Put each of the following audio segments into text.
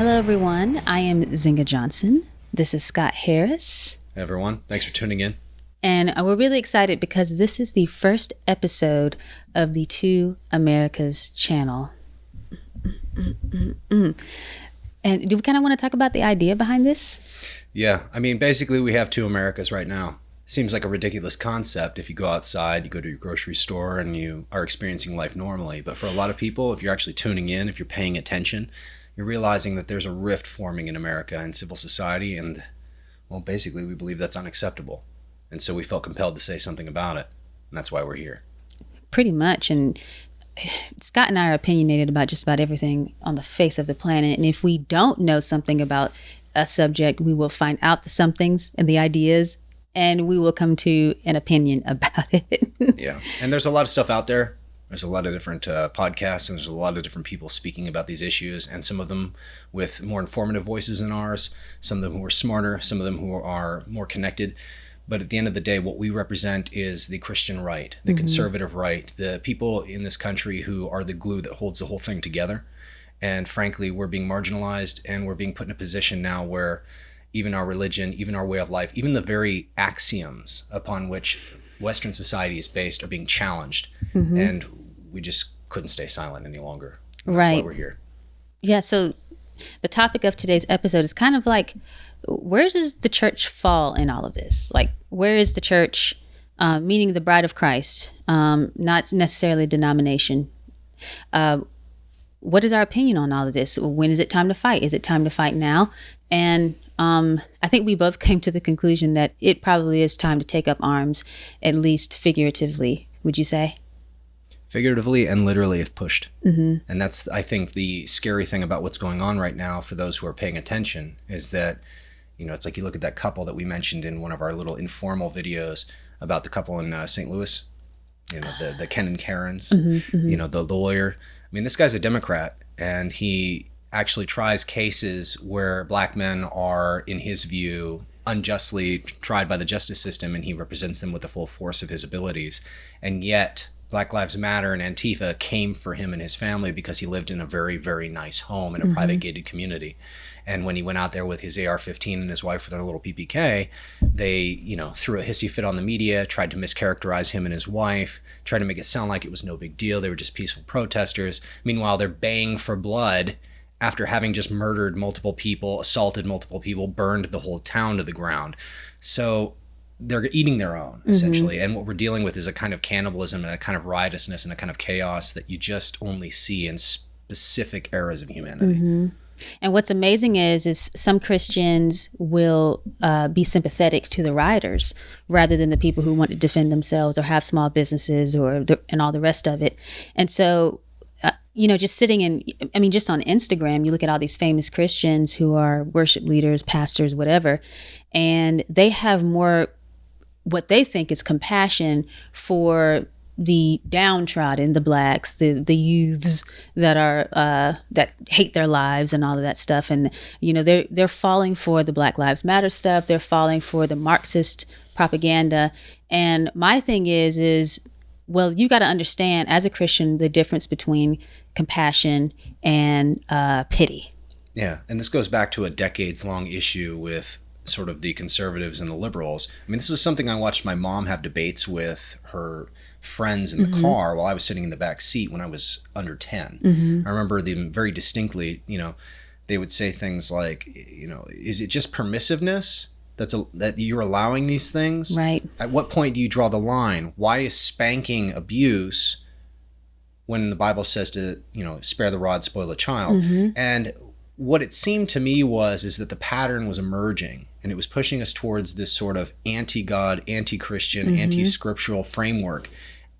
Hello, everyone. I am Zinga Johnson. This is Scott Harris. Hey, everyone. Thanks for tuning in. And we're really excited because this is the first episode of the Two Americas channel. And do we kind of want to talk about the idea behind this? Yeah. I mean, basically, we have two Americas right now. Seems like a ridiculous concept if you go outside, you go to your grocery store, and you are experiencing life normally. But for a lot of people, if you're actually tuning in, if you're paying attention, you're realizing that there's a rift forming in America and civil society. And, well, basically, we believe that's unacceptable. And so we felt compelled to say something about it. And that's why we're here. Pretty much. And Scott and I are opinionated about just about everything on the face of the planet. And if we don't know something about a subject, we will find out the somethings and the ideas, and we will come to an opinion about it. Yeah. And there's a lot of stuff out there. There's a lot of different podcasts, and there's a lot of different people speaking about these issues, and some of them with more informative voices than ours, some of them who are smarter, some of them who are more connected. But at the end of the day, what we represent is the Christian right, the conservative right, the people in this country who are the glue that holds the whole thing together. And frankly, we're being marginalized, and we're being put in a position now where even our religion, even our way of life, even the very axioms upon which Western society is based are being challenged. And we just couldn't stay silent any longer. And that's why we're here. Yeah, so the topic of today's episode is kind of like, where does the church fall in all of this? Like, where is the church, meaning the bride of Christ, not necessarily a denomination? What is our opinion on all of this? When is it time to fight? Is it time to fight now? And I think we both came to the conclusion that it probably is time to take up arms, at least figuratively, would you say? Figuratively and literally if pushed. And that's, I think, the scary thing about what's going on right now for those who are paying attention is that, you know, it's like you look at that couple that we mentioned in one of our little informal videos about the couple in St. Louis, you know, the Ken and Karens, you know, the lawyer. I mean, this guy's a Democrat, and he actually tries cases where black men are, in his view, unjustly tried by the justice system, and he represents them with the full force of his abilities. And yet Black Lives Matter and Antifa came for him and his family because he lived in a very, very nice home in a private gated community. And when he went out there with his AR-15 and his wife with their little PPK, they, you know, threw a hissy fit on the media, tried to mischaracterize him and his wife, tried to make it sound like it was no big deal. They were just peaceful protesters. Meanwhile, they're baying for blood after having just murdered multiple people, assaulted multiple people, burned the whole town to the ground. So they're eating their own, essentially. And what we're dealing with is a kind of cannibalism and a kind of riotousness and a kind of chaos that you just only see in specific eras of humanity. And what's amazing is some Christians will be sympathetic to the rioters rather than the people who want to defend themselves or have small businesses and all the rest of it. And so, you know, just sitting just on Instagram, you look at all these famous Christians who are worship leaders, pastors, whatever, and they have more what they think is compassion for the downtrodden, the blacks, the youths that are that hate their lives and all of that stuff. And you know, they're falling for the Black Lives Matter stuff. They're falling for the Marxist propaganda. And my thing is well, you got to understand as a Christian the difference between compassion and pity. Yeah, and this goes back to a decades-long issue with sort of the conservatives and the liberals. I mean, this was something I watched my mom have debates with her friends in the car while I was sitting in the back seat when I was under 10. I remember them very distinctly. You know, they would say things like, you know, is it just permissiveness that you're allowing these things? Right. At what point do you draw the line? Why is spanking abuse when the Bible says to, you know, spare the rod, spoil a child? And what it seemed to me is that the pattern was emerging, and it was pushing us towards this sort of anti-God, anti-Christian, anti-scriptural framework.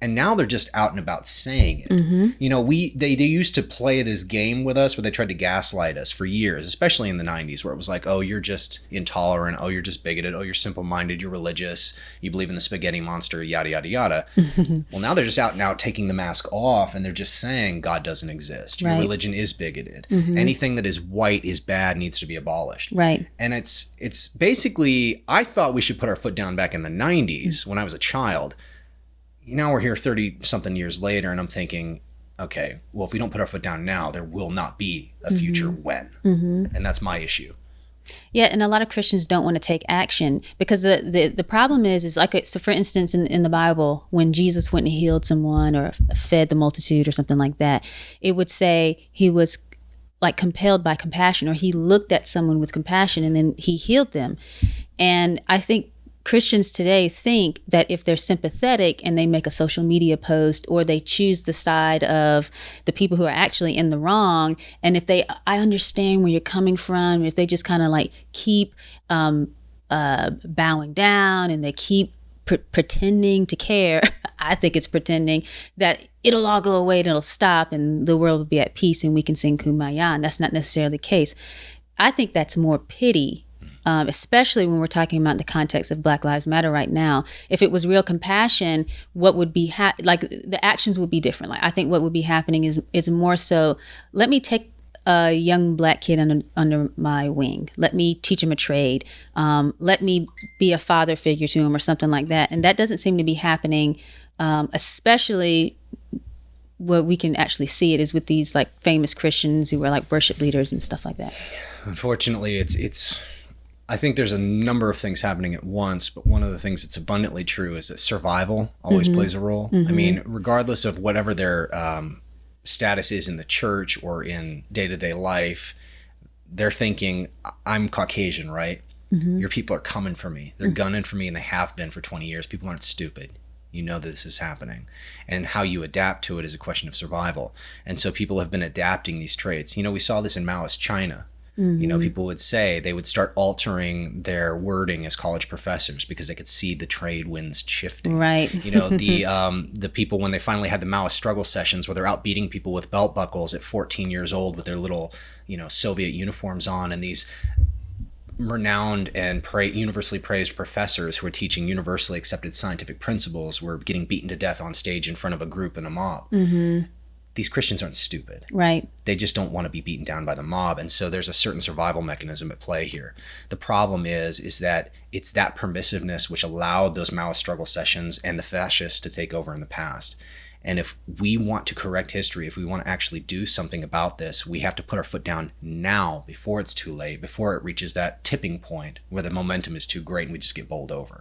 And now they're just out and about saying it. You know, they used to play this game with us where they tried to gaslight us for years, especially in the 90s, where it was like, oh, you're just intolerant. Oh, you're just bigoted. Oh, you're simple-minded. You're religious. You believe in the spaghetti monster, yada, yada, yada. Well, now they're just out and out taking the mask off, and they're just saying God doesn't exist. Your religion is bigoted. Anything that is white is bad, needs to be abolished. Right. And it's basically, I thought we should put our foot down back in the 90s when I was a child. Now we're here 30-something years later, and I'm thinking, okay, well, if we don't put our foot down now, there will not be a future when. And that's my issue. Yeah, and a lot of Christians don't want to take action because the problem is like, so for instance, in the Bible, when Jesus went and healed someone or fed the multitude or something like that, it would say he was like compelled by compassion, or he looked at someone with compassion and then he healed them. And I think Christians today think that if they're sympathetic and they make a social media post, or they choose the side of the people who are actually in the wrong, and if I understand where you're coming from, if they just kind of like keep bowing down and they keep pretending to care, I think it's pretending, that it'll all go away and it'll stop and the world will be at peace and we can sing Kumbaya. And that's not necessarily the case. I think that's more pity. Especially when we're talking about the context of Black Lives Matter right now. If it was real compassion, what would be like the actions would be different. Like I think what would be happening is more so, let me take a young Black kid under my wing. Let me teach him a trade. Let me be a father figure to him or something like that. And that doesn't seem to be happening, especially where we can actually see it is with these like famous Christians who are like worship leaders and stuff like that. Unfortunately, it's I think there's a number of things happening at once, but one of the things that's abundantly true is that survival always plays a role. I mean, regardless of whatever their status is in the church or in day-to-day life, they're thinking, I'm Caucasian, right? Your people are coming for me. They're gunning for me, and they have been for 20 years. People aren't stupid. You know that this is happening. And how you adapt to it is a question of survival. And so people have been adapting these traits. You know, we saw this in Maoist China. You know, people would say they would start altering their wording as college professors because they could see the trade winds shifting. Right. You know, the people, when they finally had the Maoist struggle sessions where they're out beating people with belt buckles at 14 years old with their little, you know, Soviet uniforms on, and these renowned and universally praised professors who are teaching universally accepted scientific principles were getting beaten to death on stage in front of a group and a mob. These Christians aren't stupid. Right. They just don't want to be beaten down by the mob. And so there's a certain survival mechanism at play here. The problem is that it's that permissiveness which allowed those Maoist struggle sessions and the fascists to take over in the past. And if we want to correct history, if we want to actually do something about this, we have to put our foot down now before it's too late, before it reaches that tipping point where the momentum is too great and we just get bowled over.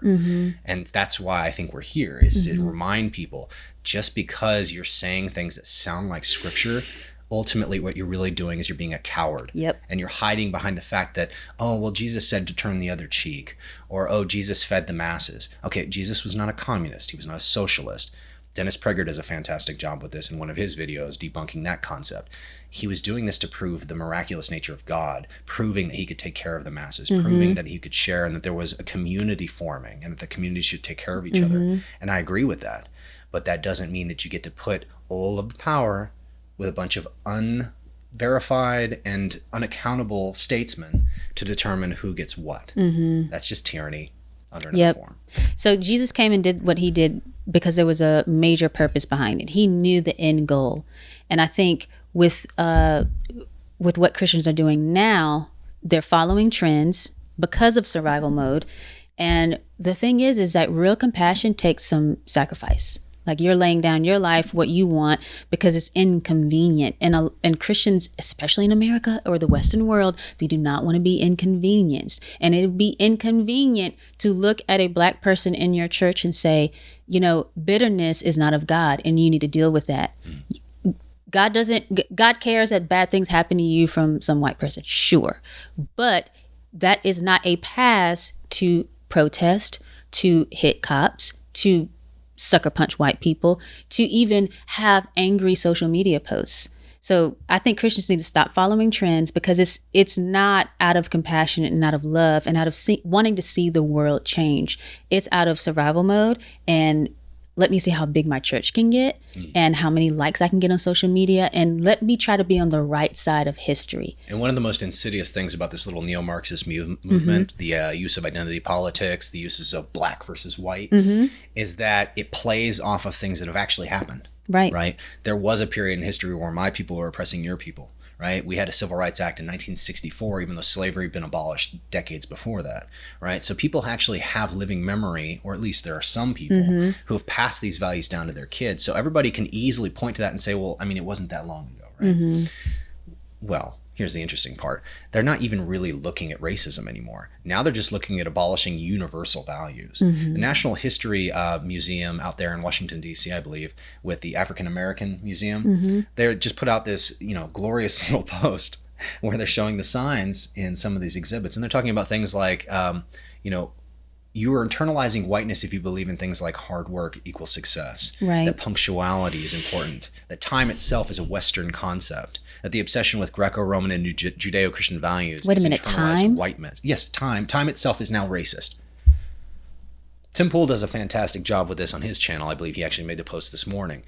And that's why I think we're here, is to remind people, just because you're saying things that sound like scripture, ultimately what you're really doing is you're being a coward. And you're hiding behind the fact that, oh, well, Jesus said to turn the other cheek, or, oh, Jesus fed the masses. Okay, Jesus was not a communist. He was not a socialist. Dennis Prager does a fantastic job with this in one of his videos, debunking that concept. He was doing this to prove the miraculous nature of God, proving that he could take care of the masses, proving that he could share, and that there was a community forming, and that the community should take care of each other. And I agree with that. But that doesn't mean that you get to put all of the power with a bunch of unverified and unaccountable statesmen to determine who gets what. That's just tyranny under another form. So Jesus came and did what he did because there was a major purpose behind it. He knew the end goal. And I think with what Christians are doing now, they're following trends because of survival mode. And the thing is that real compassion takes some sacrifice. Like, you're laying down your life, what you want, because it's inconvenient. And Christians, especially in America or the Western world, they do not want to be inconvenienced. And it would be inconvenient to look at a Black person in your church and say, you know, bitterness is not of God, and you need to deal with that. God cares that bad things happen to you from some white person, sure. But that is not a pass to protest, to hit cops, to sucker punch white people, to even have angry social media posts. So I think Christians need to stop following trends, because it's not out of compassion and out of love and out of wanting to see the world change. It's out of survival mode and let me see how big my church can get and how many likes I can get on social media, and let me try to be on the right side of history. And one of the most insidious things about this little neo-Marxist movement, the use of identity politics, the uses of black versus white, is that it plays off of things that have actually happened. Right. There was a period in history where my people were oppressing your people. right? We had a Civil Rights Act in 1964, even though slavery had been abolished decades before that, right? So people actually have living memory, or at least there are some people who have passed these values down to their kids. So everybody can easily point to that and say, well, I mean, it wasn't that long ago, right? Well, here's the interesting part. They're not even really looking at racism anymore. Now they're just looking at abolishing universal values. The National History Museum out there in Washington, D.C., I believe, with the African American Museum, they just put out this, glorious little post where they're showing the signs in some of these exhibits. And they're talking about things like, you are internalizing whiteness if you believe in things like hard work equals success, right? That punctuality is important, that time itself is a Western concept, that the obsession with Greco-Roman and Judeo-Christian values Wait a is minute, internalized time? white men. Yes, time. Time itself is now racist. Tim Pool does a fantastic job with this on his channel. I believe he actually made the post this morning.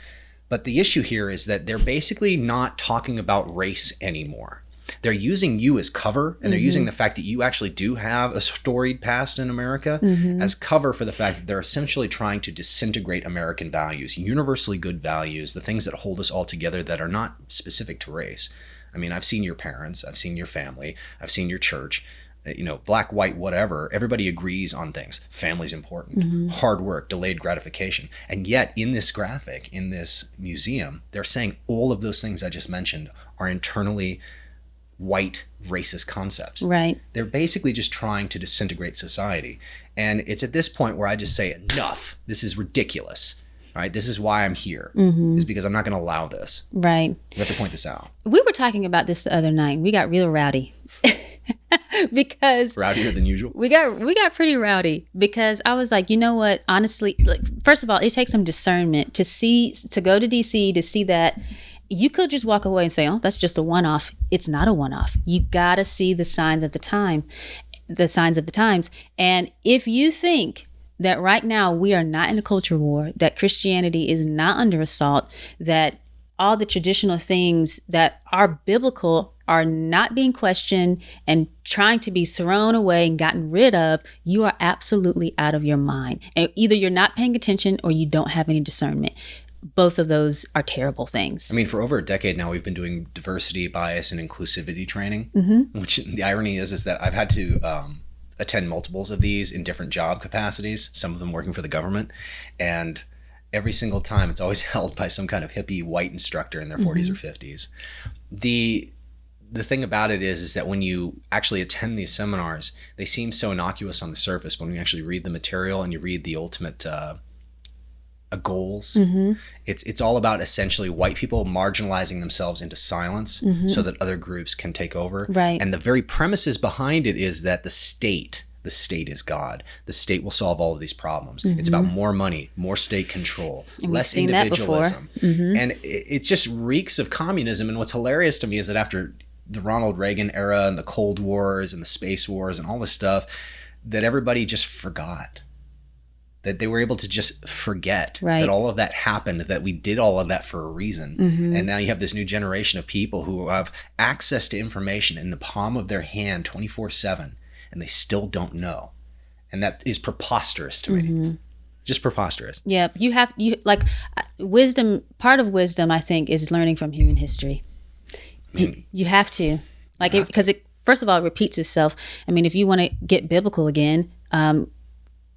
But the issue here is that they're basically not talking about race anymore. They're using you as cover, and they're using the fact that you actually do have a storied past in America as cover for the fact that they're essentially trying to disintegrate American values, universally good values, the things that hold us all together that are not specific to race. I mean, I've seen your parents, I've seen your family, I've seen your church, black, white, whatever. Everybody agrees on things. Family's important, hard work, delayed gratification. And yet in this graphic, in this museum, they're saying all of those things I just mentioned are internally white racist concepts. Right. They're basically just trying to disintegrate society. And it's at this point where I just say, enough. This is ridiculous. Right? This is why I'm here. Is because I'm not going to allow this. Right. We have to point this out. We were talking about this the other night. We got real rowdy. Because rowdier than usual. We got pretty rowdy because I was like, you know what? Honestly, first of all, it takes some discernment to go to DC to see that. You could just walk away and say, oh, that's just a one-off. It's not a one-off. You got to see the signs of the times. And if you think that right now we are not in a culture war, that Christianity is not under assault, that all the traditional things that are biblical are not being questioned and trying to be thrown away and gotten rid of, you are absolutely out of your mind. And either you're not paying attention or you don't have any discernment. Both of those are terrible things. I mean, for over a decade now, we've been doing diversity, bias, and inclusivity training, which the irony is that I've had to attend multiples of these in different job capacities, some of them working for the government. And every single time, it's always held by some kind of hippie white instructor in their 40s or 50s. The thing about it is that when you actually attend these seminars, they seem so innocuous on the surface. When you actually read the material and you read the ultimate goals, it's all about essentially white people marginalizing themselves into silence so that other groups can take over. Right. And the very premises behind it is that the state is God. The state will solve all of these problems. It's about more money, more state control, and less we've seen individualism. That before. And it just reeks of communism. And what's hilarious to me is that after the Ronald Reagan era and the Cold Wars and the space wars and all this stuff, that everybody just forgot. That they were able to just forget that all of that happened, that we did all of that for a reason. And now you have this new generation of people who have access to information in the palm of their hand 24/7, and they still don't know. And that is preposterous to me. Just preposterous. Yeah, wisdom, part of wisdom, I think, is learning from human history. You have to. Because first of all, it repeats itself. I mean, if you want to get biblical again,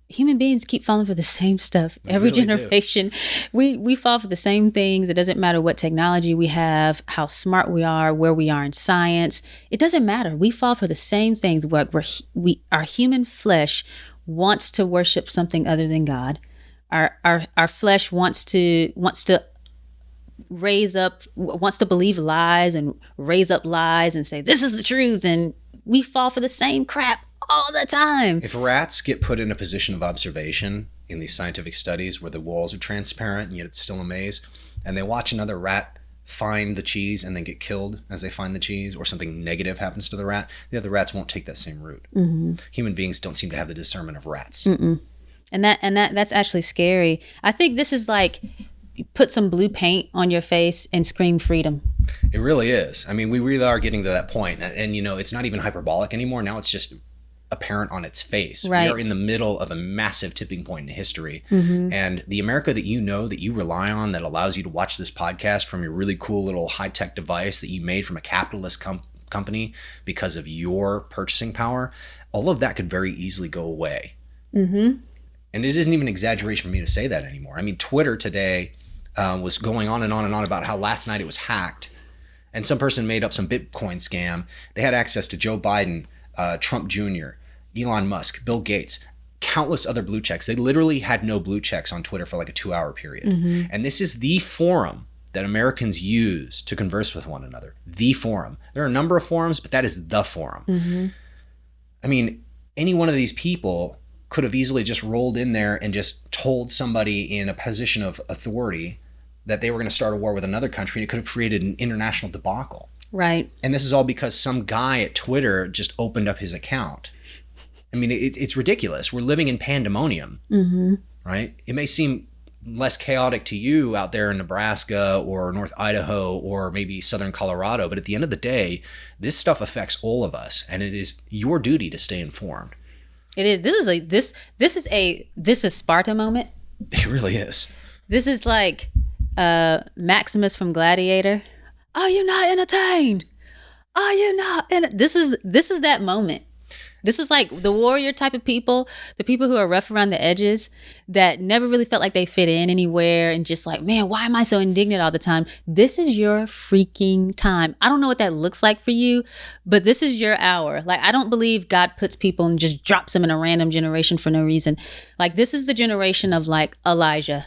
human beings keep falling for the same stuff. Every really generation, we fall for the same things. It doesn't matter what technology we have, how smart we are, where we are in science. It doesn't matter. We fall for the same things. Our human flesh wants to worship something other than God. Our flesh wants to believe lies and raise up lies and say this is the truth, and we fall for the same crap all the time. If rats get put in a position of observation in these scientific studies where the walls are transparent and yet it's still a maze, and they watch another rat find the cheese and then get killed as they find the cheese, or something negative happens to the rat, the other rats won't take that same route. Human beings don't seem to have the discernment of rats. And that's actually scary. I think this is like put some blue paint on your face and scream freedom. It really is. I mean, we really are getting to that point. And it's not even hyperbolic anymore. Now it's just apparent on its face. Right. We are in the middle of a massive tipping point in history. And the America that you know, that you rely on, that allows you to watch this podcast from your really cool little high-tech device that you made from a capitalist company because of your purchasing power, all of that could very easily go away. And it isn't even an exaggeration for me to say that anymore. I mean, Twitter today was going on and on and on about how last night it was hacked. And some person made up some Bitcoin scam. They had access to Joe Biden, Trump Jr., Elon Musk, Bill Gates, countless other blue checks. They literally had no blue checks on Twitter for like a 2-hour period. And this is the forum that Americans use to converse with one another. The forum. There are a number of forums, but that is the forum. I mean, any one of these people could have easily just rolled in there and just told somebody in a position of authority that they were going to start a war with another country, and it could have created an international debacle. Right. And this is all because some guy at Twitter just opened up his account. I mean, it's ridiculous. We're living in pandemonium, right? It may seem less chaotic to you out there in Nebraska or North Idaho or maybe Southern Colorado, but at the end of the day, this stuff affects all of us, and it is your duty to stay informed. It is. This is Sparta moment. It really is. This is like Maximus from Gladiator. Are you not entertained? Are you not? This is that moment. This is like the warrior type of people, the people who are rough around the edges, that never really felt like they fit in anywhere, and just like, man, why am I so indignant all the time? This is your freaking time. I don't know what that looks like for you, but this is your hour. Like, I don't believe God puts people and just drops them in a random generation for no reason. Like, this is the generation of like Elijah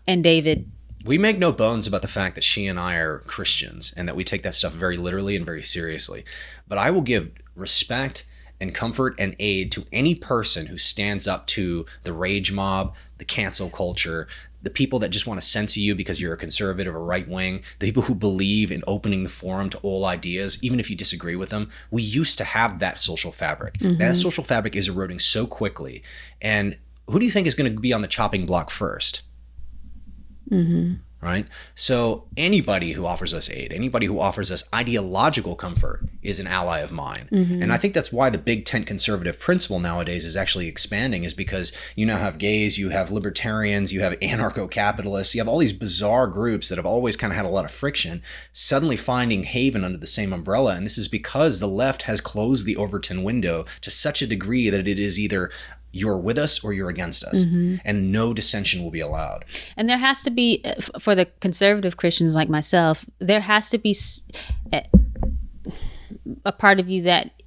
and David. We make no bones about the fact that she and I are Christians and that we take that stuff very literally and very seriously. But I will give respect and comfort and aid to any person who stands up to the rage mob, the cancel culture, the people that just want to censor you because you're a conservative or right wing, the people who believe in opening the forum to all ideas, even if you disagree with them. We used to have that social fabric. That social fabric is eroding so quickly. And who do you think is going to be on the chopping block first? Right? So anybody who offers us aid, anybody who offers us ideological comfort is an ally of mine. And I think that's why the big tent conservative principle nowadays is actually expanding, is because you now have gays, you have libertarians, you have anarcho-capitalists, you have all these bizarre groups that have always kind of had a lot of friction, suddenly finding haven under the same umbrella. And this is because the left has closed the Overton window to such a degree that it is either you're with us or you're against us, and no dissension will be allowed. And there has to be, for the conservative Christians like myself, there has to be a part of you that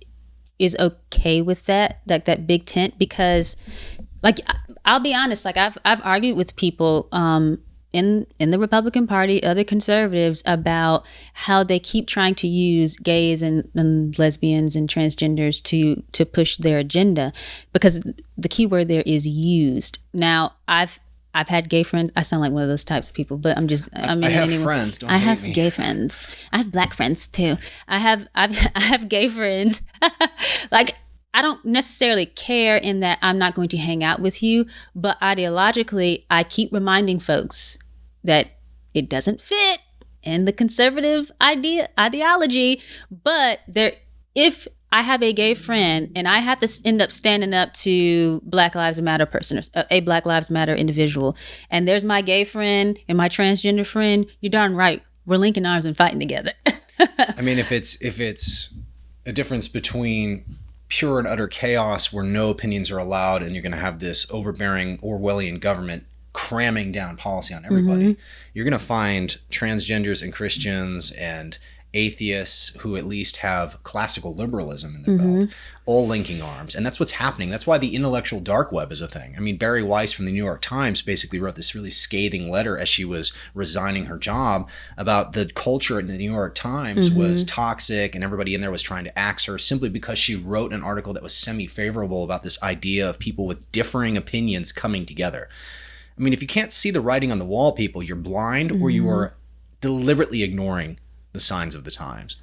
is okay with that, like that big tent, because, like, I'll be honest, like I've argued with people in the Republican Party, other conservatives, about how they keep trying to use gays and lesbians and transgenders to push their agenda, because the key word there is used. Now, I've had gay friends. I sound like one of those types of people, but I have friends. Don't I hate have me. gay friends. I have black friends too. I have gay friends. Like, I don't necessarily care in that I'm not going to hang out with you, but ideologically, I keep reminding folks that it doesn't fit in the conservative ideology. But if I have a gay friend and I have to end up standing up to Black Lives Matter person, or a Black Lives Matter individual, and there's my gay friend and my transgender friend, you're darn right, we're linking arms and fighting together. I mean, if it's a difference between pure and utter chaos where no opinions are allowed, and you're going to have this overbearing Orwellian government cramming down policy on everybody, you're going to find transgenders and Christians and atheists who at least have classical liberalism in their belt, all linking arms. And that's what's happening. That's why the intellectual dark web is a thing. I mean, Barry Weiss from the New York Times basically wrote this really scathing letter as she was resigning her job about the culture in the New York Times was toxic, and everybody in there was trying to axe her simply because she wrote an article that was semi-favorable about this idea of people with differing opinions coming together. I mean, if you can't see the writing on the wall, people, you're blind or you are deliberately ignoring the signs of the times.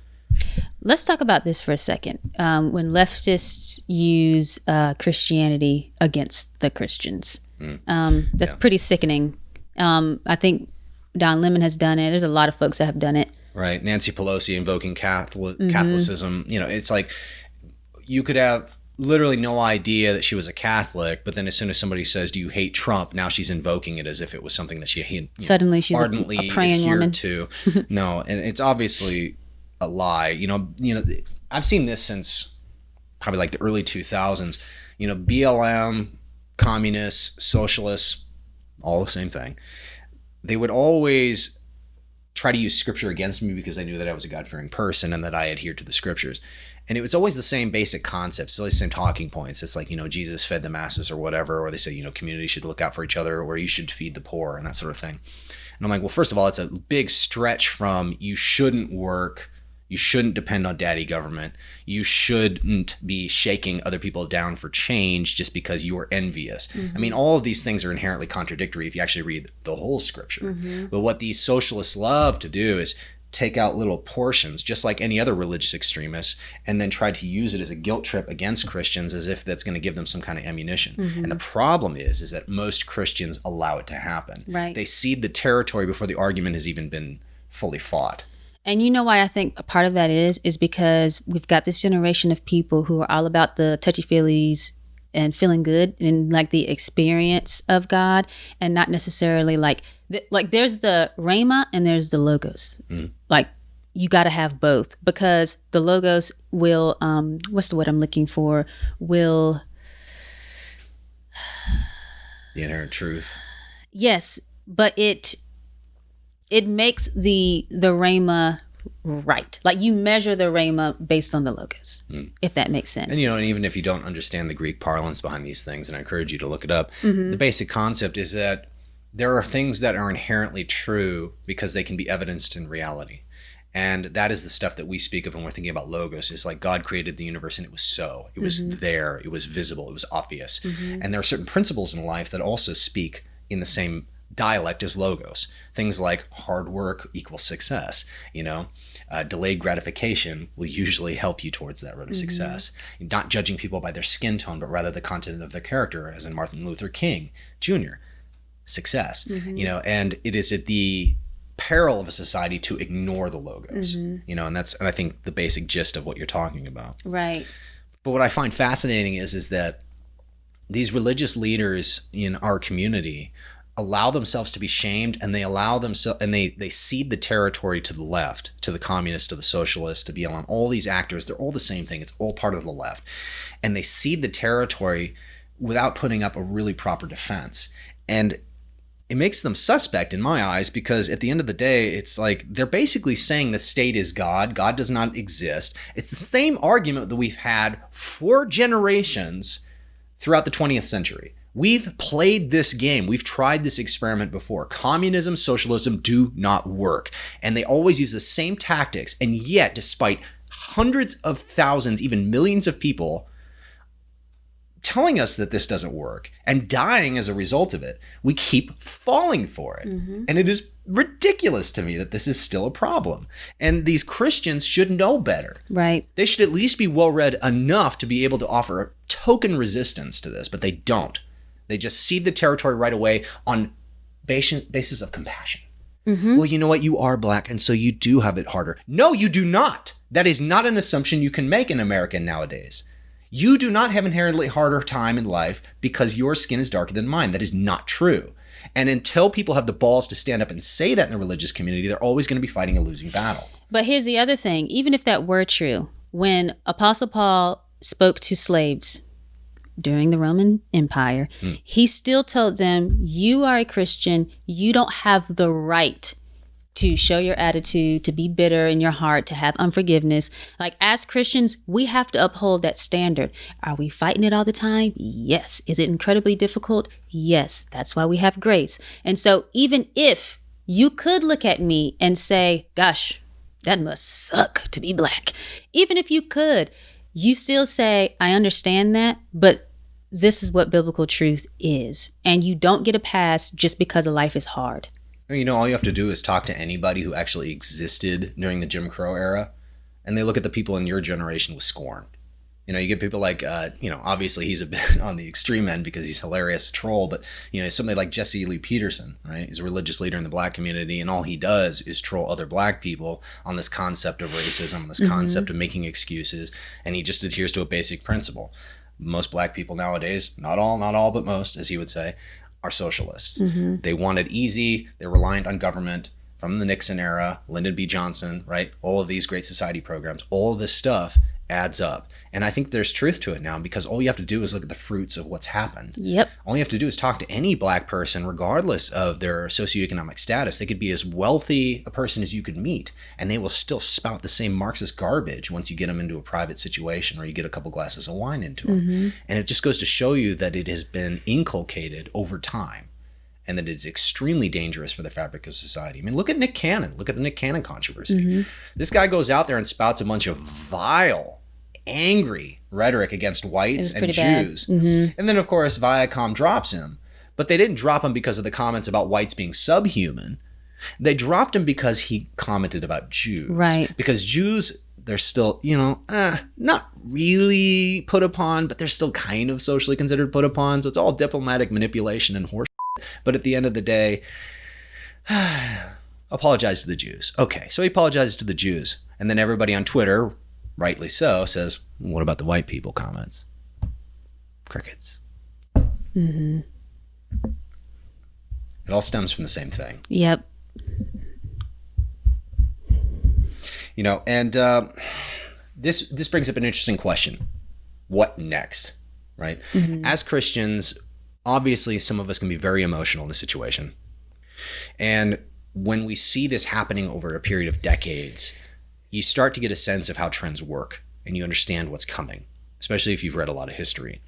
Let's talk about this for a second. When leftists use Christianity against the Christians, that's pretty sickening. I think Don Lemon has done it. There's a lot of folks that have done it. Right. Nancy Pelosi invoking Catholicism. You know, it's like you could have literally no idea that she was a Catholic, but then as soon as somebody says, "Do you hate Trump?" now she's invoking it as if it was something that she suddenly she's ardently a praying adhered woman to. No, and it's obviously a lie. I've seen this since probably like the early 2000s. BLM, communists, socialists, all the same thing. They would always try to use scripture against me because they knew that I was a God-fearing person and that I adhered to the scriptures. And it was always the same basic concepts, always the same talking points. It's like, Jesus fed the masses or whatever, or they say, community should look out for each other, or you should feed the poor and that sort of thing. And I'm like, well, first of all, it's a big stretch from you shouldn't work, you shouldn't depend on daddy government, you shouldn't be shaking other people down for change just because you are envious. Mm-hmm. I mean, all of these things are inherently contradictory if you actually read the whole scripture. Mm-hmm. But what these socialists love to do is take out little portions, just like any other religious extremists, and then try to use it as a guilt trip against Christians as if that's going to give them some kind of ammunition. Mm-hmm. And the problem is that most Christians allow it to happen. Right. They cede the territory before the argument has even been fully fought. And you know why I think a part of that is because we've got this generation of people who are all about the touchy-feelies and feeling good and like the experience of God, and not necessarily like there's the Rhema and there's the Logos. Mm. Like you got to have both, because the Logos will, what's the word I'm looking for? Will. The inherent truth. Yes, but it makes the Rhema right. Like you measure the Rhema based on the Logos, if that makes sense. And and even if you don't understand the Greek parlance behind these things, and I encourage you to look it up, the basic concept is that there are things that are inherently true because they can be evidenced in reality. And that is the stuff that we speak of when we're thinking about Logos. It's like God created the universe and it was so. It was there. It was visible. It was obvious. And there are certain principles in life that also speak in the same dialect as Logos. Things like hard work equals success. Delayed gratification will usually help you towards that road of success. Not judging people by their skin tone, but rather the content of their character, as in Martin Luther King Jr. Success. And it is at the peril of a society to ignore the Logos. And I think the basic gist of what you're talking about. Right. But what I find fascinating is that these religious leaders in our community allow themselves to be shamed, and they cede the territory to the left, to the communists, to the socialists, to BLM, all these actors. They're all the same thing. It's all part of the left. And they cede the territory without putting up a really proper defense. And it makes them suspect in my eyes, because at the end of the day, it's like they're basically saying the state is God. God does not exist. It's the same argument that we've had for generations throughout the 20th century. We've played this game. We've tried this experiment before. Communism, socialism do not work. And they always use the same tactics. And yet, despite hundreds of thousands, even millions of people telling us that this doesn't work and dying as a result of it, we keep falling for it. And it is ridiculous to me that this is still a problem. And these Christians should know better. Right. They should at least be well-read enough to be able to offer a token resistance to this, but they don't. They just cede the territory right away on basis of compassion. Well, you know what? You are black, and so you do have it harder. No, you do not. That is not an assumption you can make in America nowadays. You do not have inherently harder time in life because your skin is darker than mine. That is not true. And until people have the balls to stand up and say that in the religious community, they're always going to be fighting a losing battle. But here's the other thing. Even if that were true, when Apostle Paul spoke to slaves during the Roman Empire, he still told them, you are a Christian. You don't have the right to show your attitude, to be bitter in your heart, to have unforgiveness. Like as Christians, we have to uphold that standard. Are we fighting it all the time? Yes. Is it incredibly difficult? Yes. That's why we have grace. And so even if you could look at me and say, gosh, that must suck to be black. Even if you could, you still say, I understand that, but this is what biblical truth is. And you don't get a pass just because life is hard. All you have to do is talk to anybody who actually existed during the Jim Crow era, and they look at the people in your generation with scorn. You get people like, obviously he's a bit on the extreme end because he's hilarious troll, but, somebody like Jesse Lee Peterson, right? He's a religious leader in the black community, and all he does is troll other black people on this concept of racism, this concept of making excuses, and he just adheres to a basic principle. most black people nowadays, not all, but most, as he would say, are socialists. They want it easy. They're reliant on government from the Nixon era, Lyndon B. Johnson, right? All of these Great Society programs, all of this stuff adds up. And I think there's truth to it now, because all you have to do is look at the fruits of what's happened. Yep. All you have to do is talk to any black person, regardless of their socioeconomic status. They could be as wealthy a person as you could meet, and they will still spout the same Marxist garbage once you get them into a private situation or you get a couple glasses of wine into them. And it just goes to show you that it has been inculcated over time, and that it's extremely dangerous for the fabric of society. I mean, look at Nick Cannon. Look at the Nick Cannon controversy. This guy goes out there and spouts a bunch of vile, angry rhetoric against whites and Jews. And then, of course, Viacom drops him. But they didn't drop him because of the comments about whites being subhuman. They dropped him because he commented about Jews. Right. Because Jews, they're still, not really put upon, but they're still kind of socially considered put upon. So it's all diplomatic manipulation and horse. But at the end of the day, apologize to the Jews. Okay, so he apologizes to the Jews. And then everybody on Twitter, rightly so, says, what about the white people comments? Crickets. It all stems from the same thing. Yep. And this brings up an interesting question. What next, right? As Christians, obviously some of us can be very emotional in the situation. And when we see this happening over a period of decades, you start to get a sense of how trends work, and you understand what's coming, especially if you've read a lot of history.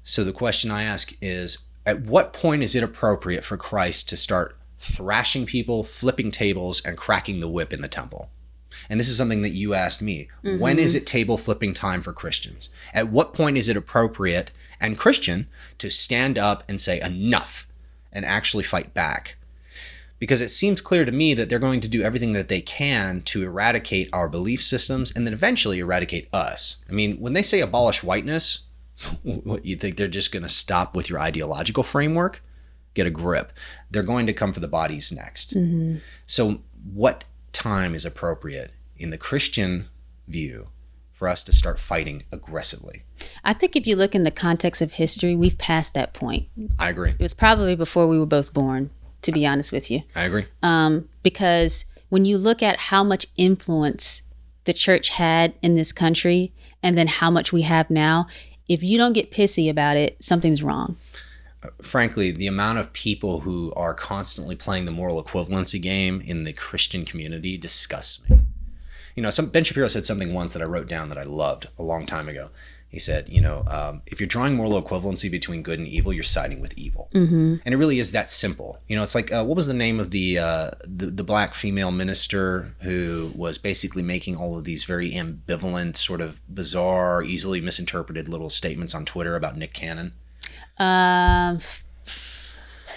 So the question I ask is, at what point is it appropriate for Christ to start thrashing people, flipping tables, and cracking the whip in the temple? And this is something that you asked me. When is it table flipping time for Christians? At what point is it appropriate and Christian to stand up and say enough and actually fight back? Because it seems clear to me that they're going to do everything that they can to eradicate our belief systems and then eventually eradicate us. I mean, when they say abolish whiteness, what, you think they're just going to stop with your ideological framework? Get a grip. They're going to come for the bodies next. So what time is appropriate in the Christian view for us to start fighting aggressively? I think if you look in the context of history, we've passed that point. I agree. It was probably before we were both born, to be honest with you. I agree. Because when you look at how much influence the church had in this country and then how much we have now, if you don't get pissy about it, something's wrong. Frankly, the amount of people who are constantly playing the moral equivalency game in the Christian community disgusts me. Ben Shapiro said something once that I wrote down that I loved a long time ago. He said, if you're drawing moral equivalency between good and evil, you're siding with evil. And it really is that simple. It's like, what was the name of the black female minister who was basically making all of these very ambivalent, sort of bizarre, easily misinterpreted little statements on Twitter about Nick Cannon? I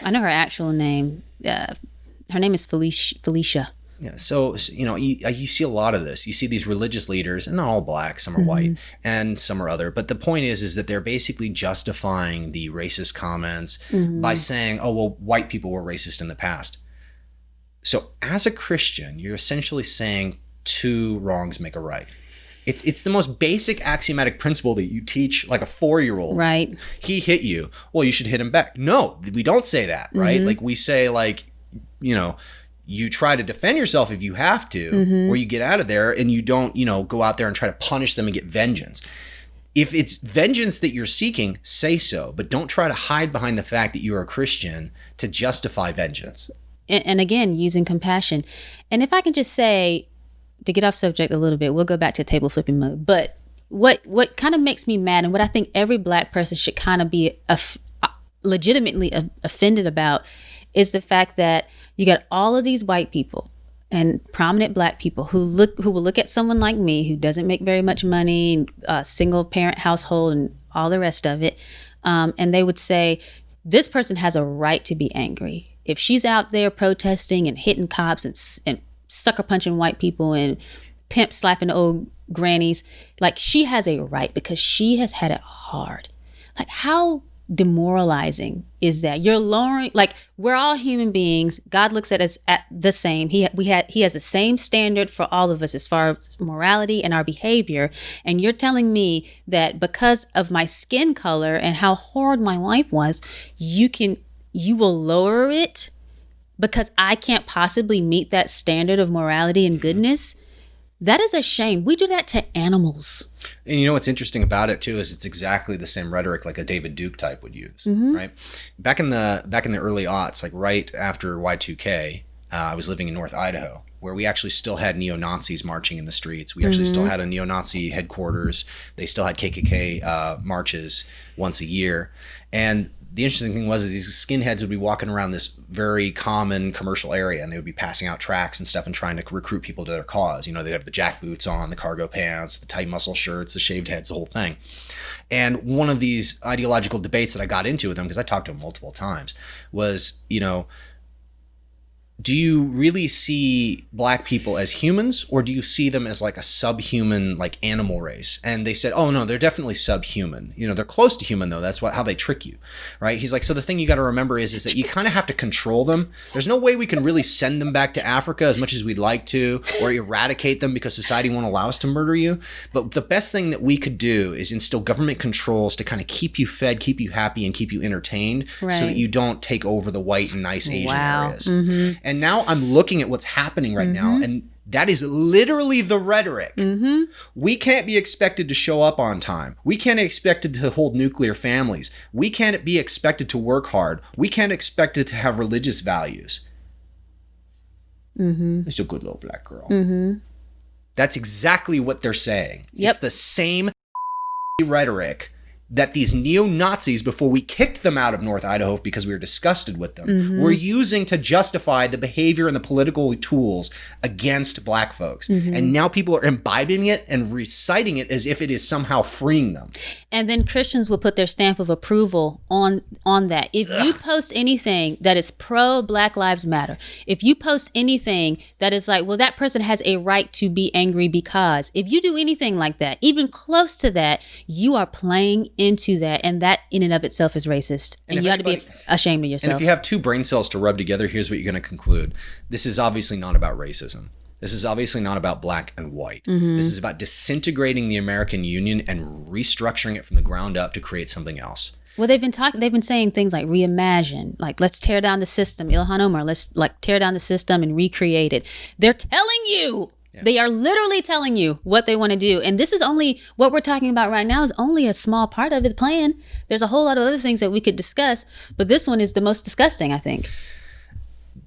know her actual name. Her name is Felicia. Yeah, so you see a lot of this. You see these religious leaders, and not all black, some are white, and some are other. But the point is that they're basically justifying the racist comments by saying, oh, well, white people were racist in the past. So as a Christian, you're essentially saying two wrongs make a right. It's the most basic axiomatic principle that you teach like a 4-year-old. Right. He hit you. Well, you should hit him back. No, we don't say that, right? Like we say you try to defend yourself if you have to, or you get out of there and you don't, go out there and try to punish them and get vengeance. If it's vengeance that you're seeking, say so, but don't try to hide behind the fact that you're a Christian to justify vengeance. And again, using compassion. And if I can just say, to get off subject a little bit, we'll go back to table flipping mode. But what kind of makes me mad, and what I think every black person should kind of be legitimately offended about, is the fact that you got all of these white people and prominent black people who will look at someone like me who doesn't make very much money, single parent household and all the rest of it. And they would say, this person has a right to be angry. If she's out there protesting and hitting cops and sucker punching white people and pimp slapping old grannies, like, she has a right because she has had it hard. Like, how demoralizing is that you're lowering, like, we're all human beings. God looks at us at the same. He has the same standard for all of us as far as morality and our behavior. And you're telling me that because of my skin color and how hard my life was, you will lower it because I can't possibly meet that standard of morality and goodness? That is a shame. We do that to animals. And you know what's interesting about it too is it's exactly the same rhetoric like a David Duke type would use, right? Back in the early aughts, like right after Y2K, I was living in North Idaho, where we actually still had neo-Nazis marching in the streets. We actually still had a neo-Nazi headquarters. They still had KKK marches once a year, and the interesting thing was these skinheads would be walking around this very common commercial area, and they would be passing out tracts and stuff and trying to recruit people to their cause. You know, they'd have the jack boots on, the cargo pants, the tight muscle shirts, the shaved heads, the whole thing. And one of these ideological debates that I got into with them, because I talked to them multiple times, was, you know, do you really see black people as humans, or do you see them as like a subhuman, like animal race? And they said, oh no, they're definitely subhuman. You know, they're close to human though. That's how they trick you, right? He's like, so the thing you got to remember is that you kind of have to control them. There's no way we can really send them back to Africa as much as we'd like to, or eradicate them because society won't allow us to murder you. But the best thing that we could do is instill government controls to kind of keep you fed, keep you happy, and keep you entertained, so that you don't take over the white and nice Asian areas. And now I'm looking at what's happening right now, and that is literally the rhetoric. We can't be expected to show up on time. We can't be expected to hold nuclear families. We can't be expected to work hard. We can't expect it to have religious values. It's a good little black girl. That's exactly what they're saying. It's the same rhetoric that these neo-Nazis, before we kicked them out of North Idaho because we were disgusted with them, were using to justify the behavior and the political tools against black folks. And now people are imbibing it and reciting it as if it is somehow freeing them. And then Christians will put their stamp of approval on that. If you post anything that is pro Black Lives Matter, if you post anything that is like, well, that person has a right to be angry because, if you do anything like that, even close to that, you are playing into that, and that in and of itself is racist, and you have to be ashamed of yourself. And if you have two brain cells to rub together, here's what you're going to conclude. This is obviously not about racism. This is obviously not about black and white. This is about disintegrating the American Union and restructuring it from the ground up to create something else. Well, they've been saying things like reimagine, like let's tear down the system, Ilhan Omar, let's like tear down the system and recreate it. They're telling you. They are literally telling you what they want to do. And this is only, what we're talking about right now is only a small part of the plan. There's a whole lot of other things that we could discuss, but this one is the most disgusting, I think.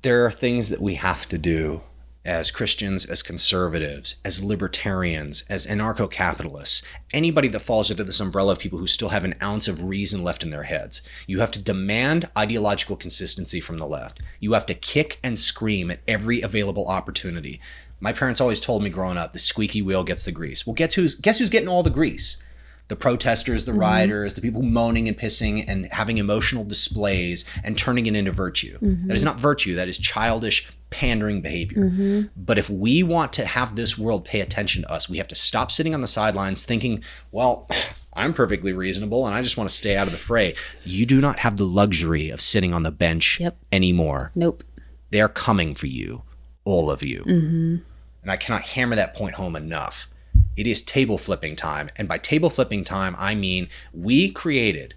There are things that we have to do as Christians, as conservatives, as libertarians, as anarcho-capitalists, anybody that falls under this umbrella of people who still have an ounce of reason left in their heads. You have to demand ideological consistency from the left. You have to kick and scream at every available opportunity. My parents always told me growing up, the squeaky wheel gets the grease. Well, guess who's getting all the grease? The protesters, the rioters, the people moaning and pissing and having emotional displays and turning it into virtue. That is not virtue. That is childish, pandering behavior. But if we want to have this world pay attention to us, we have to stop sitting on the sidelines thinking, well, I'm perfectly reasonable and I just want to stay out of the fray. You do not have the luxury of sitting on the bench anymore. Nope. They're coming for you, all of you. And I cannot hammer that point home enough. It is table flipping time. And by table flipping time, I mean we created,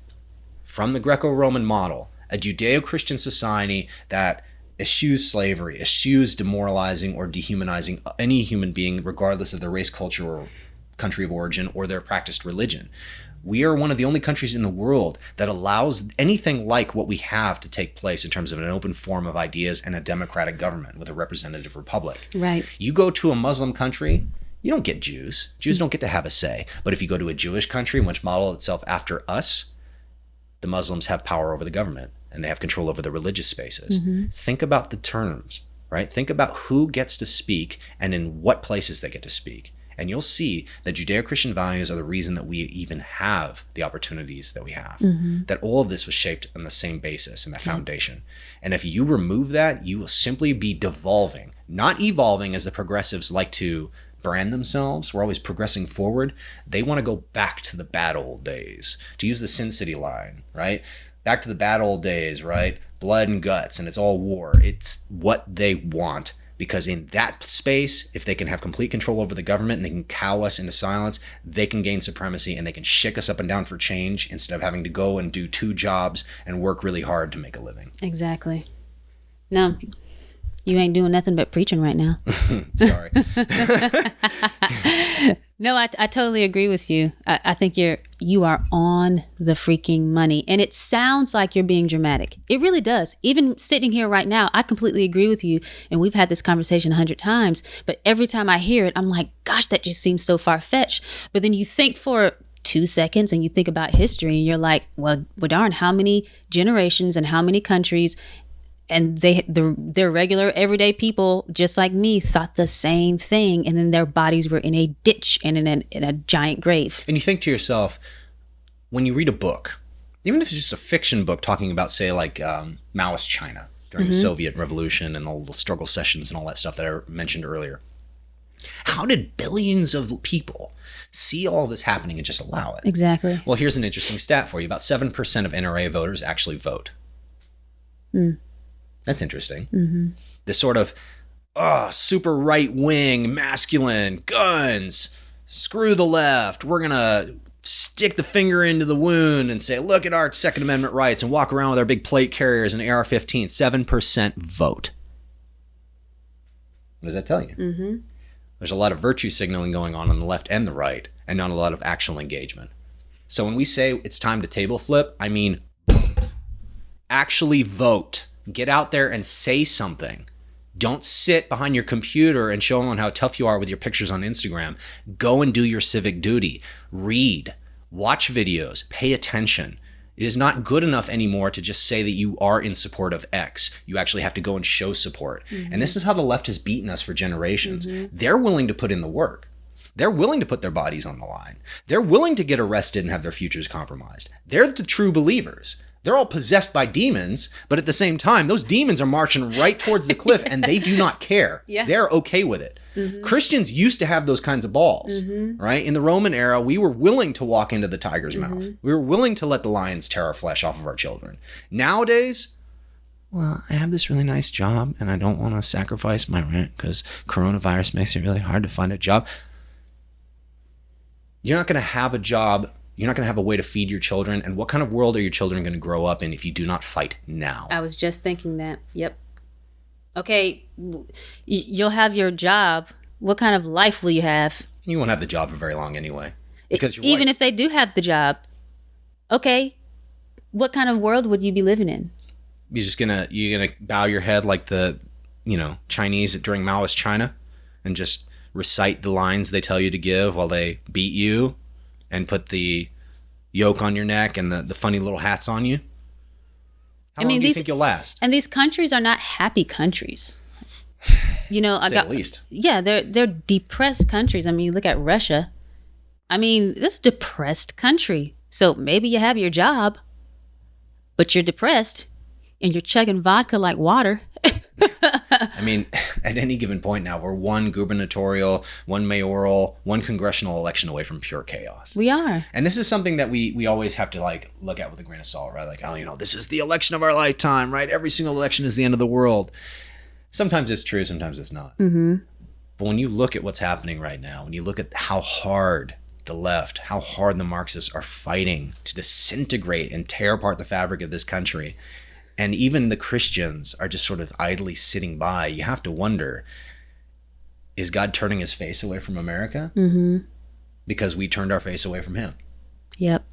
from the Greco-Roman model, a Judeo-Christian society that eschews slavery, eschews demoralizing or dehumanizing any human being, regardless of their race, culture, or country of origin, or their practiced religion. We are one of the only countries in the world that allows anything like what we have to take place in terms of an open forum of ideas and a democratic government with a representative republic. Right. You go to a Muslim country, you don't get Jews. Jews don't get to have a say. But if you go to a Jewish country which model itself after us, the Muslims have power over the government and they have control over the religious spaces. Think about the terms, right? Think about who gets to speak and in what places they get to speak. And you'll see that Judeo-Christian values are the reason that we even have the opportunities that we have. That all of this was shaped on the same basis and that foundation. And if you remove that, you will simply be devolving, not evolving as the progressives like to brand themselves. We're always progressing forward. They want to go back to the bad old days. To use the Sin City line, right? Back to the bad old days, right? Blood and guts, and it's all war. It's what they want. Because in that space, if they can have complete control over the government and they can cow us into silence, they can gain supremacy and they can shake us up and down for change instead of having to go and do 2 jobs and work really hard to make a living. Exactly. No, you ain't doing nothing but preaching right now. Sorry. No, I totally agree with you. I think you are on the freaking money. And it sounds like you're being dramatic. It really does. Even sitting here right now, I completely agree with you. And we've had this conversation 100 times. But every time I hear it, I'm like, gosh, that just seems so far-fetched. But then you think for 2 seconds and you think about history and you're like, well darn, how many generations and how many countries, and they're regular everyday people just like me, thought the same thing, and then their bodies were in a ditch and in a giant grave. And you think to yourself, when you read a book, even if it's just a fiction book talking about, say, like Maoist China during the Soviet Revolution and all the struggle sessions and all that stuff that I mentioned earlier, how did billions of people see all this happening and just allow it? Exactly. Well, here's an interesting stat for you. About 7% of NRA voters actually vote. That's interesting. This sort of super right-wing, masculine, guns, screw the left. We're going to stick the finger into the wound and say, look at our Second Amendment rights, and walk around with our big plate carriers and AR-15. 7% vote. What does that tell you? There's a lot of virtue signaling going on the left and the right, and not a lot of actual engagement. So when we say it's time to table flip, I mean actually vote. Get out there and say something. Don't sit behind your computer and show them how tough you are with your pictures on Instagram. Go and do your civic duty. Read. Watch videos. Pay attention. It is not good enough anymore to just say that you are in support of X. You actually have to go and show support. And this is how the left has beaten us for generations. They're willing to put in the work. They're willing to put their bodies on the line. They're willing to get arrested and have their futures compromised. They're the true believers. They're all possessed by demons, but at the same time, those demons are marching right towards the cliff and they do not care. Yeah. They're okay with it. Christians used to have those kinds of balls, right? In the Roman era, we were willing to walk into the tiger's mouth. We were willing to let the lions tear our flesh off of our children. Nowadays, well, I have this really nice job and I don't want to sacrifice my rent because coronavirus makes it really hard to find a job. You're not going to have a job. You're not going to have a way to feed your children. And what kind of world are your children going to grow up in if you do not fight now? I was just thinking that. Yep. Okay, you'll have your job. What kind of life will you have? You won't have the job for very long anyway. Because you're even white. if they do have the job, okay, what kind of world would you be living in? You're gonna bow your head like the, Chinese during Maoist China, and just recite the lines they tell you to give while they beat you, and put the yoke on your neck and the funny little hats on you? How long do you think you'll last? And these countries are not happy countries. At least. Yeah, they're depressed countries. I mean, you look at Russia. I mean, this is a depressed country. So maybe you have your job, but you're depressed and you're chugging vodka like water. I mean, at any given point now, we're one gubernatorial, one mayoral, one congressional election away from pure chaos. We are. And this is something that we always have to look at with a grain of salt, right? Like, this is the election of our lifetime, right? Every single election is the end of the world. Sometimes it's true, sometimes it's not. But when you look at what's happening right now, when you look at how hard the left, how hard the Marxists are fighting to disintegrate and tear apart the fabric of this country, and even the Christians are just sort of idly sitting by, you have to wonder, is God turning his face away from America? Because we turned our face away from him. Yep.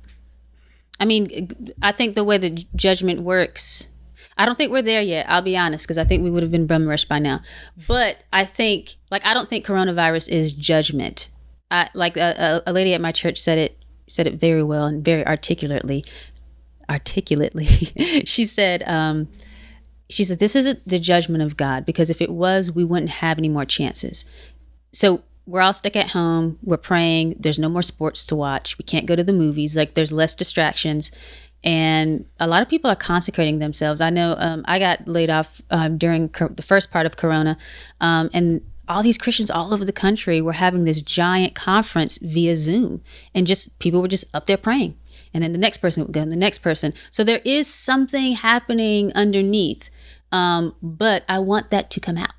I mean, I think the way that judgment works, I don't think we're there yet, I'll be honest, because I think we would have been bum rushed by now. But I think, I don't think coronavirus is judgment. A lady at my church said it very well and very articulately. She said this isn't the judgment of God, because if it was, we wouldn't have any more chances. So we're all stuck at home, we're praying, there's no more sports to watch, we can't go to the movies, there's less distractions, and a lot of people are consecrating themselves. I know I got laid off during the first part of Corona, and all these Christians all over the country were having this giant conference via Zoom, and just people were just up there praying. And then the next person would go, and the next person. So there is something happening underneath. But I want that to come out.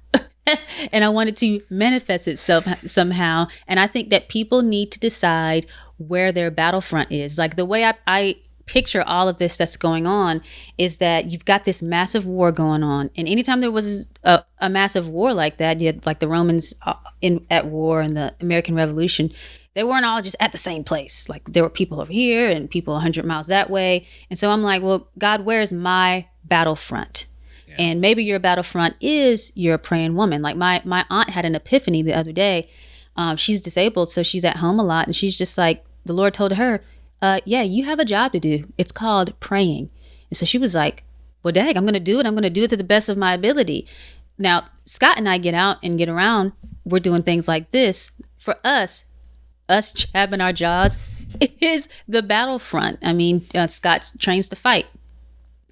And I want it to manifest itself somehow. And I think that people need to decide where their battlefront is. Like the way I picture all of this that's going on is that you've got this massive war going on. And anytime there was a massive war like that, you had like the Romans at war and the American Revolution, they weren't all just at the same place. Like there were people over here and people 100 miles that way. And so I'm like, well, God, where's my battlefront? Yeah. And maybe your battlefront is you're a praying woman. Like my aunt had an epiphany the other day. She's disabled, so she's at home a lot. And she's just like, the Lord told her, yeah, you have a job to do. It's called praying. And so she was like, well, dang, I'm going to do it. I'm going to do it to the best of my ability. Now, Scott and I get out and get around. We're doing things like this. For us jabbing our jaws is the battlefront. I mean, Scott trains to fight,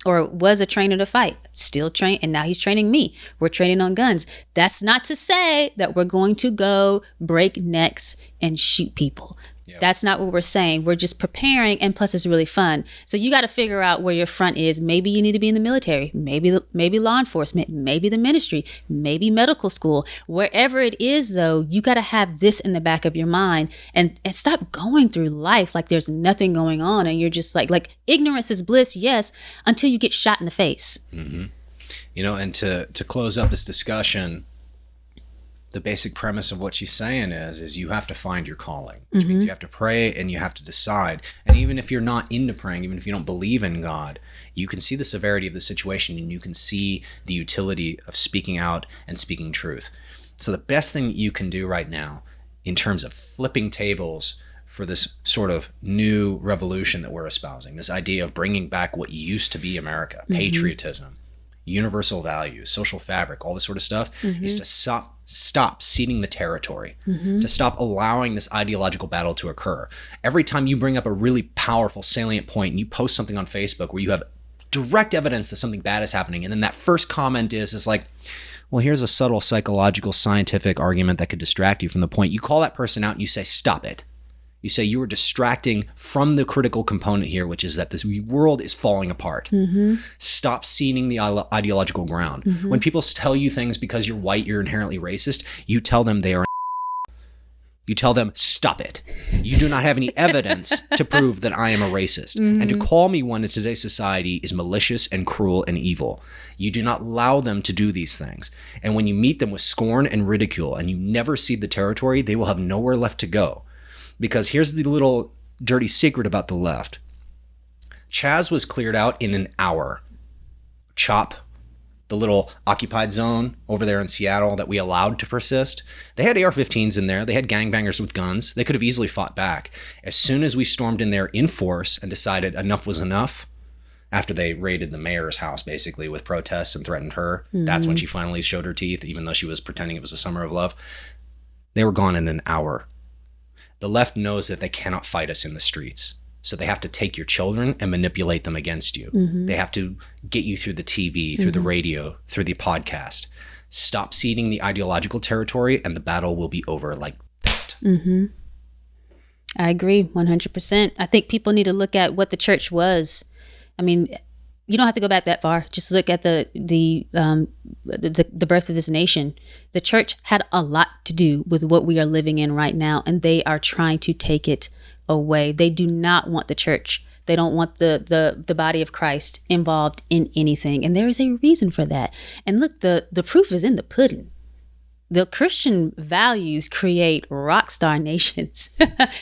or was a trainer to fight, still train, and now he's training me. We're training on guns. That's not to say that we're going to go break necks and shoot people. Yep. That's not what we're saying. We're just preparing, and plus it's really fun. So you got to figure out where your front is. Maybe you need to be in the military, maybe law enforcement, maybe the ministry, maybe medical school. Wherever it is, though, you got to have this in the back of your mind and stop going through life like there's nothing going on, and you're just like ignorance is bliss, yes, until you get shot in the face. Mm-hmm. You know, and to close up this discussion, the basic premise of what she's saying is you have to find your calling, which means you have to pray and you have to decide. And even if you're not into praying, even if you don't believe in God, you can see the severity of the situation and you can see the utility of speaking out and speaking truth. So the best thing you can do right now in terms of flipping tables for this sort of new revolution that we're espousing, this idea of bringing back what used to be America, patriotism, universal values, social fabric, all this sort of stuff, is to stop ceding the territory, to stop allowing this ideological battle to occur. Every time you bring up a really powerful, salient point and you post something on Facebook where you have direct evidence that something bad is happening, and then that first comment is like, well, here's a subtle psychological, scientific argument that could distract you from the point. You call that person out and you say, stop it. You say you are distracting from the critical component here, which is that this world is falling apart. Stop ceding the ideological ground. When people tell you things because you're white, you're inherently racist, you tell them they are. You tell them, stop it. You do not have any evidence to prove that I am a racist. And to call me one in today's society is malicious and cruel and evil. You do not allow them to do these things. And when you meet them with scorn and ridicule and you never cede the territory, they will have nowhere left to go. Because here's the little dirty secret about the left. Chaz was cleared out in an hour. CHOP, the little occupied zone over there in Seattle that we allowed to persist, they had AR-15s in there. They had gangbangers with guns. They could have easily fought back. As soon as we stormed in there in force and decided enough was enough, after they raided the mayor's house basically with protests and threatened her, that's when she finally showed her teeth, even though she was pretending it was a summer of love. They were gone in an hour. The left knows that they cannot fight us in the streets. So they have to take your children and manipulate them against you. They have to get you through the TV, through the radio, through the podcast. Stop ceding the ideological territory and the battle will be over like that. I agree 100%. I think people need to look at what the church was. I mean, you don't have to go back that far. Just look at the birth of this nation. The church had a lot to do with what we are living in right now, and they are trying to take it away. They do not want the church. They don't want the body of Christ involved in anything, and there is a reason for that. And look, the proof is in the pudding. The Christian values create rock star nations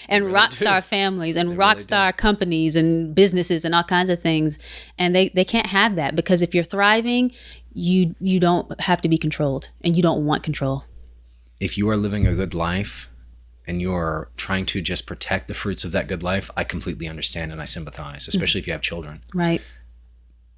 and rock star families and rock star companies and businesses and all kinds of things. And they can't have that, because if you're thriving, you don't have to be controlled, and you don't want control. If you are living a good life and you're trying to just protect the fruits of that good life, I completely understand and I sympathize, especially if you have children. Right.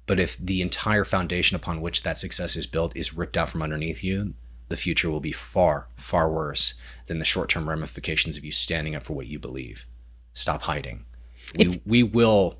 But if the entire foundation upon which that success is built is ripped out from underneath you, the future will be far, far worse than the short-term ramifications of you standing up for what you believe. Stop hiding. We will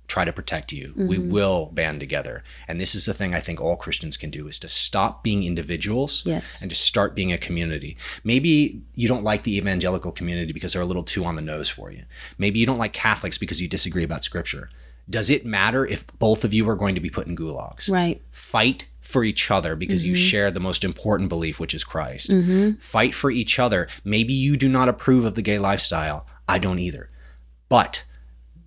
try to protect you. We will band together. And this is the thing I think all Christians can do, is to stop being individuals and just start being a community. Maybe you don't like the evangelical community because they're a little too on the nose for you. Maybe you don't like Catholics because you disagree about scripture. Does it matter if both of you are going to be put in gulags? Right. Fight for each other because you share the most important belief, which is Christ. Fight for each other. Maybe you do not approve of the gay lifestyle. I don't either. But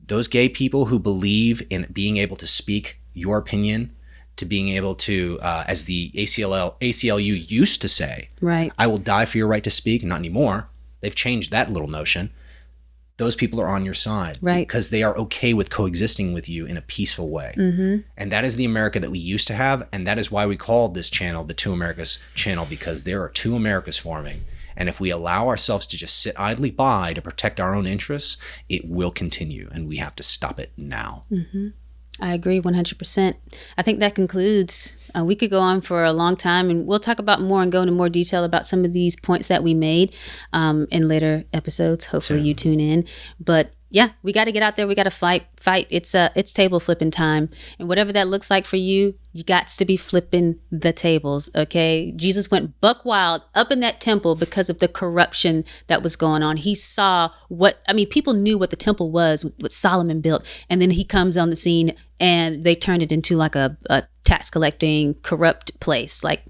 those gay people who believe in being able to speak your opinion, to being able to, as the ACLU used to say, right, I will die for your right to speak. Not anymore. They've changed that little notion. Those people are on your side, right, because they are okay with coexisting with you in a peaceful way. And that is the America that we used to have. And that is why we called this channel the Two Americas channel, because there are two Americas forming. And if we allow ourselves to just sit idly by to protect our own interests, it will continue, and we have to stop it now. I agree 100%. I think that concludes. We could go on for a long time, and we'll talk about more and go into more detail about some of these points that we made in later episodes. Hopefully you tune in. But yeah, we got to get out there. We got to fight. It's table flipping time. And whatever that looks like for you, you got to be flipping the tables, okay? Jesus went buck wild up in that temple because of the corruption that was going on. He saw people knew what the temple was, what Solomon built. And then he comes on the scene and they turned it into like a tax collecting, corrupt place. Like,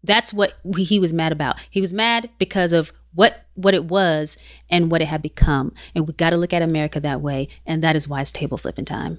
that's what he was mad about. He was mad because of what it was and what it had become. And we got to look at America that way. And that is why it's table flipping time.